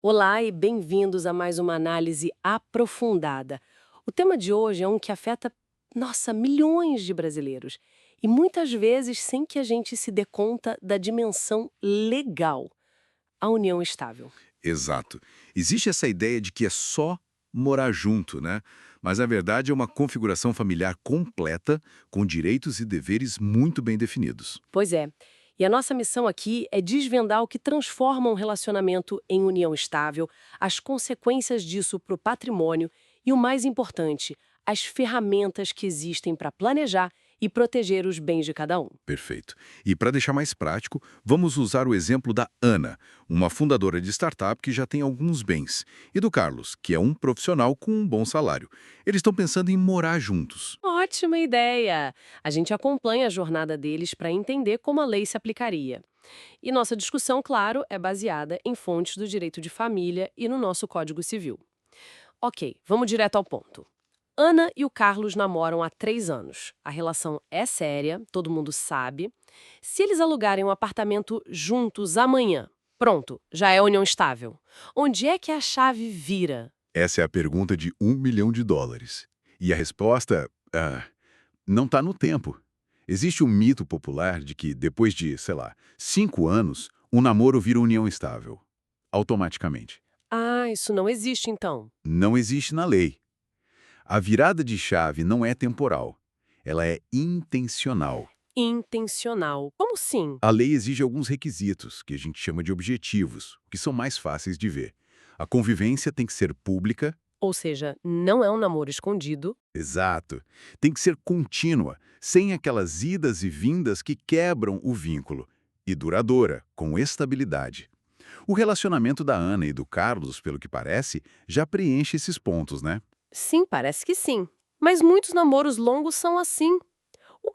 Olá e bem-vindos a mais uma análise aprofundada. O tema de hoje é um que afeta, nossa, milhões de brasileiros. E muitas vezes sem que a gente se dê conta da dimensão legal, a união estável. Exato. Existe essa ideia de que é só morar junto, né? Mas a verdade é uma configuração familiar completa, com direitos e deveres muito bem definidos. Pois é. E a nossa missão aqui é desvendar o que transforma um relacionamento em união estável, as consequências disso para o patrimônio e, o mais importante, as ferramentas que existem para planejar e proteger os bens de cada um. Perfeito. E para deixar mais prático, vamos usar o exemplo da Ana, uma fundadora de startup que já tem alguns bens, e do Carlos, que é um profissional com um bom salário. Eles estão pensando em morar juntos. Ótima ideia! A gente acompanha a jornada deles para entender como a lei se aplicaria. E nossa discussão, claro, é baseada em fontes do direito de família e no nosso Código Civil. Ok, vamos direto ao ponto. Ana e o Carlos namoram há 3 anos. A relação é séria, todo mundo sabe. Se eles alugarem um apartamento juntos amanhã, pronto, já é união estável. Onde é que a chave vira? Essa é a pergunta de US$ 1 milhão. E a resposta, não está no tempo. Existe um mito popular de que depois de, sei lá, 5 anos, um namoro vira união estável. Automaticamente. Ah, isso não existe então. Não existe na lei. A virada de chave não é temporal. Ela é intencional. Intencional. Como sim? A lei exige alguns requisitos, que a gente chama de objetivos, que são mais fáceis de ver. A convivência tem que ser pública. Ou seja, não é um namoro escondido. Exato. Tem que ser contínua, sem aquelas idas e vindas que quebram o vínculo. E duradoura, com estabilidade. O relacionamento da Ana e do Carlos, pelo que parece, já preenche esses pontos, né? Sim, parece que sim. Mas muitos namoros longos são assim. O,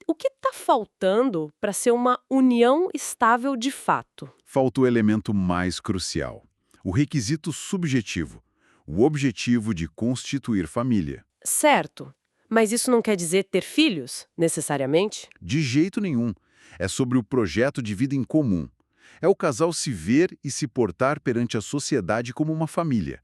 o que está faltando para ser uma união estável de fato? Falta o elemento mais crucial: o requisito subjetivo, o objetivo de constituir família. Certo. Mas isso não quer dizer ter filhos, necessariamente? De jeito nenhum. É sobre o projeto de vida em comum. É o casal se ver e se portar perante a sociedade como uma família.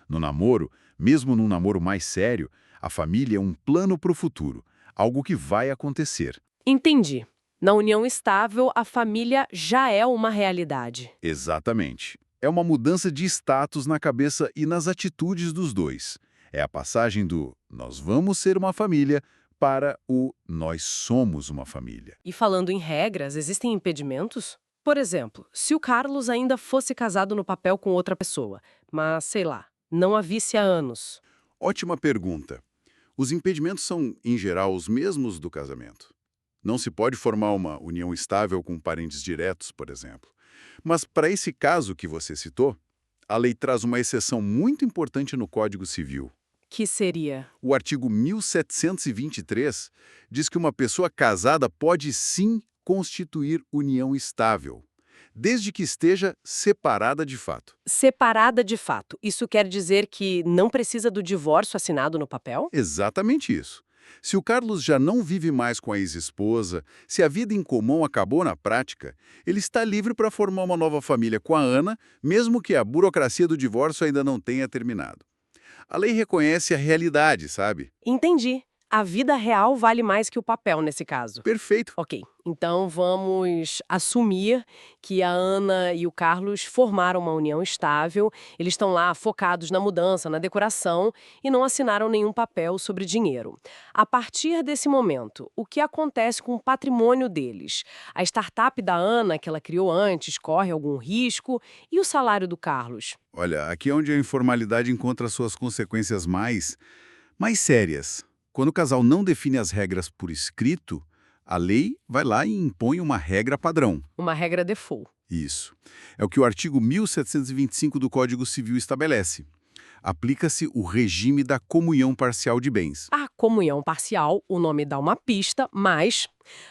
No namoro, mesmo num namoro mais sério, a família é um plano para o futuro, algo que vai acontecer. Entendi. Na união estável, a família já é uma realidade. Exatamente. É uma mudança de status na cabeça e nas atitudes dos dois. É a passagem do "nós vamos ser uma família" para o "nós somos uma família". E falando em regras, existem impedimentos? Por exemplo, se o Carlos ainda fosse casado no papel com outra pessoa, mas, sei lá, não a visse há anos. Ótima pergunta. Os impedimentos são, em geral, os mesmos do casamento. Não se pode formar uma união estável com parentes diretos, por exemplo. Mas para esse caso que você citou, a lei traz uma exceção muito importante no Código Civil. Que seria? O artigo 1723 diz que uma pessoa casada pode sim constituir união estável, desde que esteja separada de fato. Separada de fato. Isso quer dizer que não precisa do divórcio assinado no papel? Exatamente isso. Se o Carlos já não vive mais com a ex-esposa, se a vida em comum acabou na prática, ele está livre para formar uma nova família com a Ana, mesmo que a burocracia do divórcio ainda não tenha terminado. A lei reconhece a realidade, sabe? Entendi. A vida real vale mais que o papel nesse caso. Perfeito. Ok, então vamos assumir que a Ana e o Carlos formaram uma união estável, eles estão lá focados na mudança, na decoração e não assinaram nenhum papel sobre dinheiro. A partir desse momento, o que acontece com o patrimônio deles? A startup da Ana, que ela criou antes, corre algum risco? E o salário do Carlos? Olha, aqui é onde a informalidade encontra suas consequências mais sérias. Quando o casal não define as regras por escrito, a lei vai lá e impõe uma regra padrão. Uma regra default. Isso. É o que o artigo 1725 do Código Civil estabelece. Aplica-se o regime da comunhão parcial de bens. A comunhão parcial, o nome dá uma pista, mas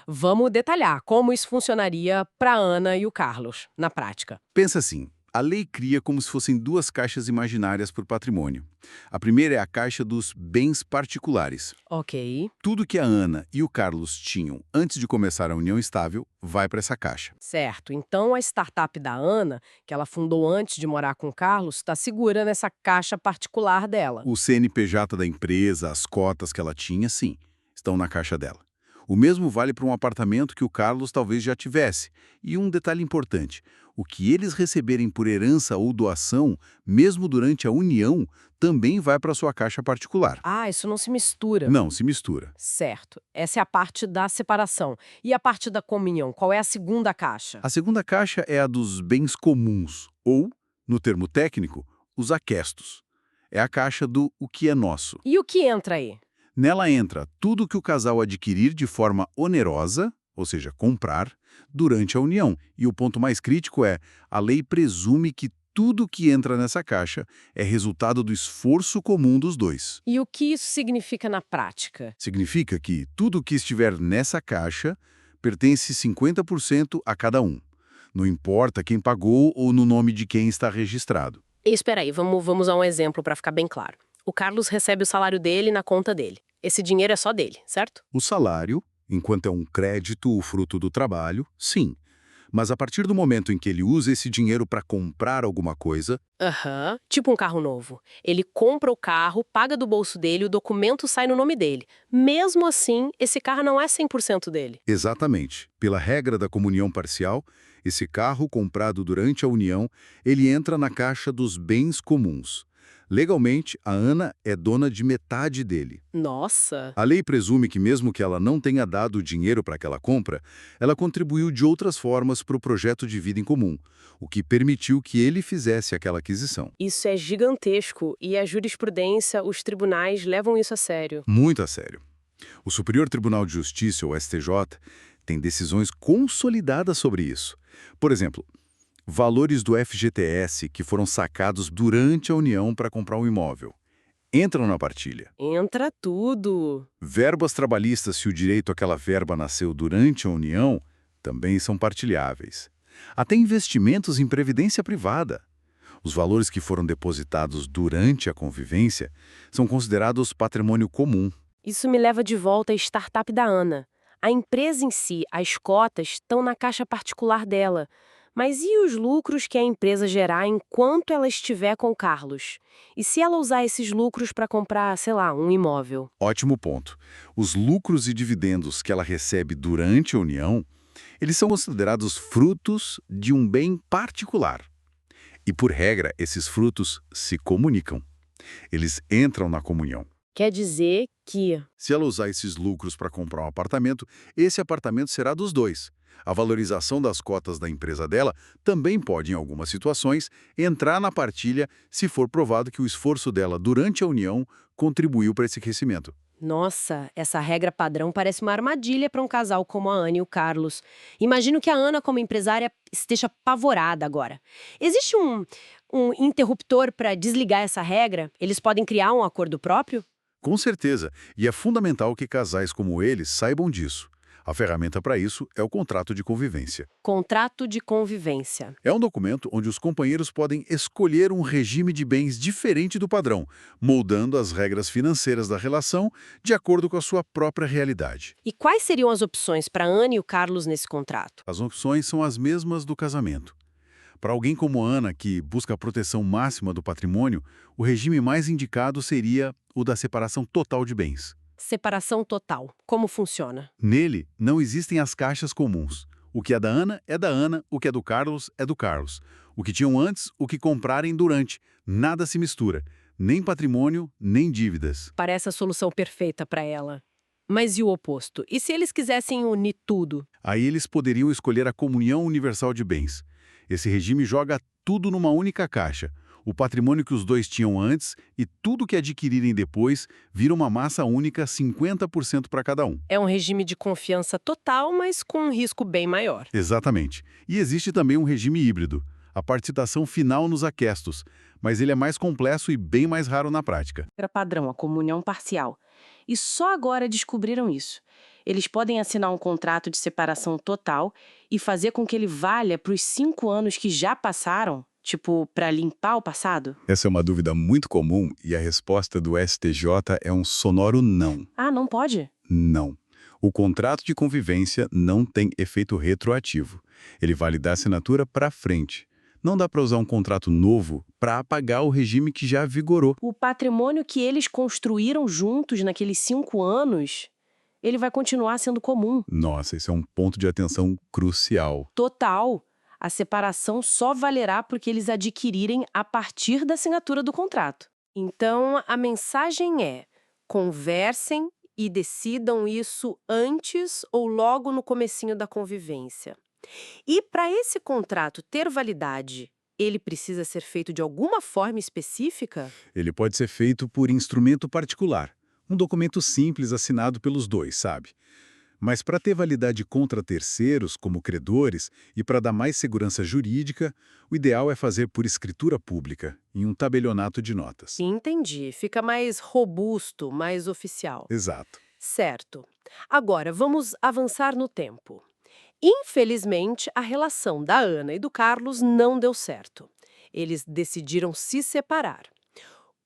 vamos detalhar como isso funcionaria para Ana e o Carlos, na prática. Pensa assim, A lei cria como se fossem duas caixas imaginárias por patrimônio. A primeira é a caixa dos bens particulares. Ok, Tudo que a Ana e o Carlos tinham antes de começar a união estável vai para essa caixa. certo. Então a startup da Ana, que ela fundou antes de morar com o Carlos, está segura nessa caixa particular dela. O CNPJ da empresa, as cotas que ela tinha, sim, estão na caixa dela. O mesmo vale para um apartamento que o Carlos talvez já tivesse. E um detalhe importante: o que eles receberem por herança ou doação, mesmo durante a união, também vai para sua caixa particular. Ah, isso não se mistura. Não se mistura. Certo. Essa é a parte da separação. E a parte da comunhão? Qual é a segunda caixa? A segunda caixa é a dos bens comuns, ou, no termo técnico, os aquestos. É a caixa do o que é nosso. E o que entra aí? Nela entra tudo que o casal adquirir de forma onerosa, ou seja, comprar, durante a união. E o ponto mais crítico é, a lei presume que tudo que entra nessa caixa é resultado do esforço comum dos dois. E o que isso significa na prática? Significa que tudo que estiver nessa caixa pertence 50% a cada um. Não importa quem pagou ou no nome de quem está registrado. Espera aí, vamos a um exemplo para ficar bem claro. O Carlos recebe o salário dele na conta dele. Esse dinheiro é só dele, certo? O salário, enquanto é um crédito, o fruto do trabalho, sim. Mas a partir do momento em que ele usa esse dinheiro para comprar alguma coisa, Aham. Tipo um carro novo. Ele compra o carro, paga do bolso dele, o documento sai no nome dele. Mesmo assim, esse carro não é 100% dele. exatamente, pela regra da comunhão parcial, esse carro comprado durante a união, ele entra na caixa dos bens comuns. Legalmente, a Ana é dona de metade dele. Nossa! A lei presume que mesmo que ela não tenha dado o dinheiro para aquela compra, ela contribuiu de outras formas para o projeto de vida em comum, o que permitiu que ele fizesse aquela aquisição. Isso é gigantesco e a jurisprudência, os tribunais levam isso a sério. Muito a sério. O Superior Tribunal de Justiça, o STJ, tem decisões consolidadas sobre isso. Por exemplo, valores do FGTS que foram sacados durante a união para comprar um imóvel entram na partilha. Entra tudo! Verbas trabalhistas, se o direito àquela verba nasceu durante a união, também são partilháveis. Até investimentos em previdência privada. Os valores que foram depositados durante a convivência são considerados patrimônio comum. Isso me leva de volta à startup da Ana. A empresa em si, as cotas, estão na caixa particular dela. Mas e os lucros que a empresa gerar enquanto ela estiver com o Carlos? E se ela usar esses lucros para comprar, sei lá, um imóvel? Ótimo ponto. Os lucros e dividendos que ela recebe durante a união, eles são considerados frutos de um bem particular. E, por regra, esses frutos se comunicam. Eles entram na comunhão. Quer dizer que... Se ela usar esses lucros para comprar um apartamento, esse apartamento será dos dois. A valorização das cotas da empresa dela também pode, em algumas situações, entrar na partilha se for provado que o esforço dela durante a união contribuiu para esse crescimento. Nossa, essa regra padrão parece uma armadilha para um casal como a Ana e o Carlos. Imagino que a Ana, como empresária, esteja apavorada agora. Existe um interruptor para desligar essa regra? Eles podem criar um acordo próprio? Com certeza, e é fundamental que casais como eles saibam disso. A ferramenta para isso é o contrato de convivência. Contrato de convivência. É um documento onde os companheiros podem escolher um regime de bens diferente do padrão, moldando as regras financeiras da relação de acordo com a sua própria realidade. E quais seriam as opções para a Ana e o Carlos nesse contrato? As opções são as mesmas do casamento. Para alguém como a Ana, que busca a proteção máxima do patrimônio, o regime mais indicado seria o da separação total de bens. Separação total. Como funciona? Nele, não existem as caixas comuns. O que é da Ana é da Ana, o que é do Carlos é do Carlos. O que tinham antes, o que comprarem durante. Nada se mistura. Nem patrimônio, nem dívidas. Parece a solução perfeita para ela. Mas e o oposto? E se eles quisessem unir tudo? Aí eles poderiam escolher a comunhão universal de bens. Esse regime joga tudo numa única caixa. O patrimônio que os dois tinham antes e tudo que adquirirem depois vira uma massa única 50% para cada um. É um regime de confiança total, mas com um risco bem maior. Exatamente. E existe também um regime híbrido, a participação final nos aquestos, mas ele é mais complexo e bem mais raro na prática. Era padrão, a comunhão parcial. E só agora descobriram isso. Eles podem assinar um contrato de separação total e fazer com que ele valha para os 5 anos que já passaram? Tipo, para limpar o passado? Essa é uma dúvida muito comum e a resposta do STJ é um sonoro não. Ah, não pode? Não. O contrato de convivência não tem efeito retroativo. Ele vale da assinatura para frente. Não dá para usar um contrato novo para apagar o regime que já vigorou. O patrimônio que eles construíram juntos naqueles 5 anos, ele vai continuar sendo comum. Nossa, esse é um ponto de atenção crucial. Total. A separação só valerá porque eles adquirirem a partir da assinatura do contrato. Então, a mensagem é: conversem e decidam isso antes ou logo no comecinho da convivência. E para esse contrato ter validade, ele precisa ser feito de alguma forma específica? Ele pode ser feito por instrumento particular, um documento simples assinado pelos dois, sabe? Mas para ter validade contra terceiros, como credores, e para dar mais segurança jurídica, o ideal é fazer por escritura pública, em um tabelionato de notas. Entendi, fica mais robusto, mais oficial. Exato. Certo. Agora, vamos avançar no tempo. Infelizmente, a relação da Ana e do Carlos não deu certo. Eles decidiram se separar.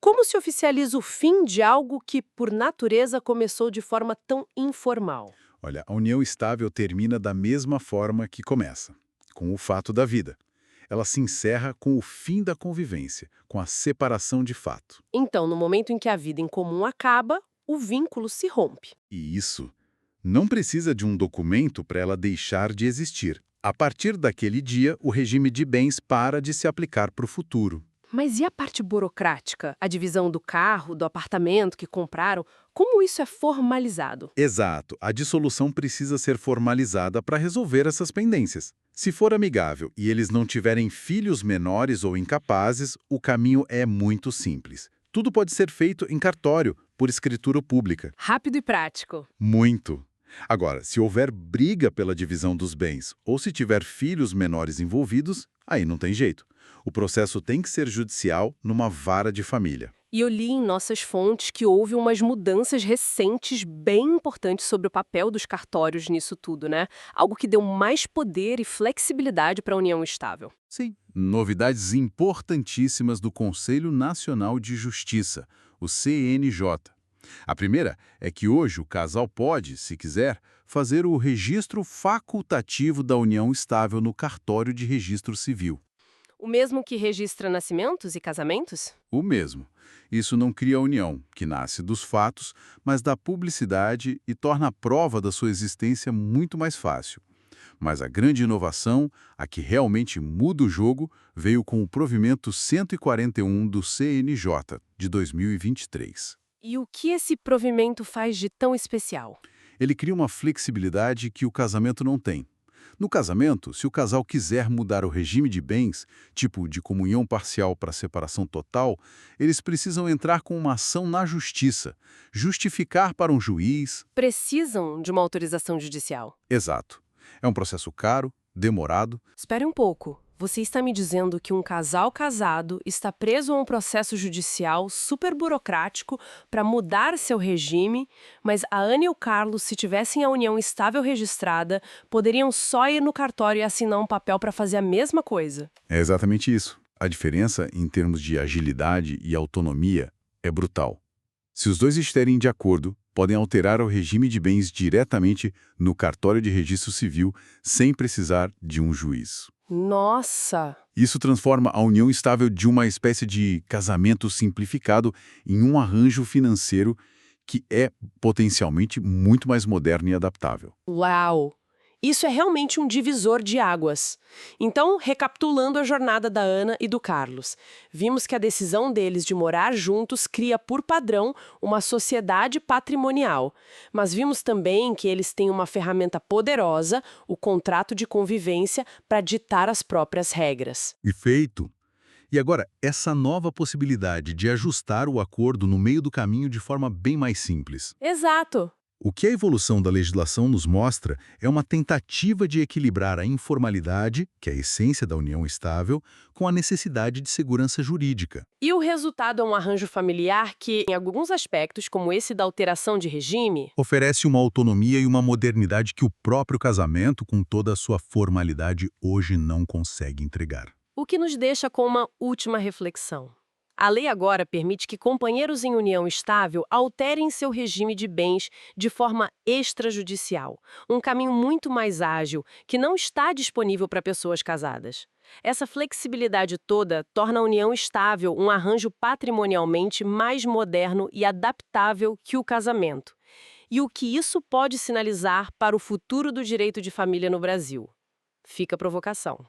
Como se oficializa o fim de algo que, por natureza, começou de forma tão informal? Olha, a união estável termina da mesma forma que começa, com o fato da vida. Ela se encerra com o fim da convivência, com a separação de fato. Então, no momento em que a vida em comum acaba, o vínculo se rompe. E isso não precisa de um documento para ela deixar de existir. A partir daquele dia, o regime de bens para de se aplicar para o futuro. Mas e a parte burocrática? A divisão do carro, do apartamento que compraram? Como isso é formalizado? Exato, a dissolução precisa ser formalizada para resolver essas pendências. Se for amigável e eles não tiverem filhos menores ou incapazes, o caminho é muito simples. Tudo pode ser feito em cartório, por escritura pública. Rápido e prático. Muito. Agora, se houver briga pela divisão dos bens ou se tiver filhos menores envolvidos, aí não tem jeito. O processo tem que ser judicial numa vara de família. E eu li em nossas fontes que houve umas mudanças recentes bem importantes sobre o papel dos cartórios nisso tudo, né? Algo que deu mais poder e flexibilidade para a união estável. Sim. Novidades importantíssimas do Conselho Nacional de Justiça, o CNJ. A primeira é que hoje o casal pode, se quiser, fazer o registro facultativo da união estável no cartório de registro civil. O mesmo que registra nascimentos e casamentos? O mesmo. Isso não cria a união, que nasce dos fatos, mas da publicidade e torna a prova da sua existência muito mais fácil. Mas a grande inovação, a que realmente muda o jogo, veio com o provimento 141 do CNJ, de 2023. E o que esse provimento faz de tão especial? Ele cria uma flexibilidade que o casamento não tem. No casamento, se o casal quiser mudar o regime de bens, tipo de comunhão parcial para separação total, eles precisam entrar com uma ação na justiça, justificar para um juiz. Precisam de uma autorização judicial. Exato. É um processo caro, demorado. Espere um pouco. Você está me dizendo que um casal casado está preso a um processo judicial super burocrático para mudar seu regime, mas a Ana e o Carlos, se tivessem a união estável registrada, poderiam só ir no cartório e assinar um papel para fazer a mesma coisa. É exatamente isso. A diferença, em termos de agilidade e autonomia, é brutal. Se os dois estiverem de acordo, podem alterar o regime de bens diretamente no cartório de registro civil, sem precisar de um juiz. Nossa! Isso transforma a união estável de uma espécie de casamento simplificado em um arranjo financeiro que é potencialmente muito mais moderno e adaptável. Uau! Isso é realmente um divisor de águas. Então, recapitulando a jornada da Ana e do Carlos, vimos que a decisão deles de morar juntos cria, por padrão, uma sociedade patrimonial. Mas vimos também que eles têm uma ferramenta poderosa, o contrato de convivência, para ditar as próprias regras. E feito! E agora, essa nova possibilidade de ajustar o acordo no meio do caminho de forma bem mais simples. Exato! O que a evolução da legislação nos mostra é uma tentativa de equilibrar a informalidade, que é a essência da união estável, com a necessidade de segurança jurídica. E o resultado é um arranjo familiar que, em alguns aspectos, como esse da alteração de regime, Oferece uma autonomia e uma modernidade que o próprio casamento, com toda a sua formalidade, hoje não consegue entregar. O que nos deixa com uma última reflexão. A lei agora permite que companheiros em união estável alterem seu regime de bens de forma extrajudicial, um caminho muito mais ágil que não está disponível para pessoas casadas. Essa flexibilidade toda torna a união estável um arranjo patrimonialmente mais moderno e adaptável que o casamento. E o que isso pode sinalizar para o futuro do direito de família no Brasil? Fica a provocação.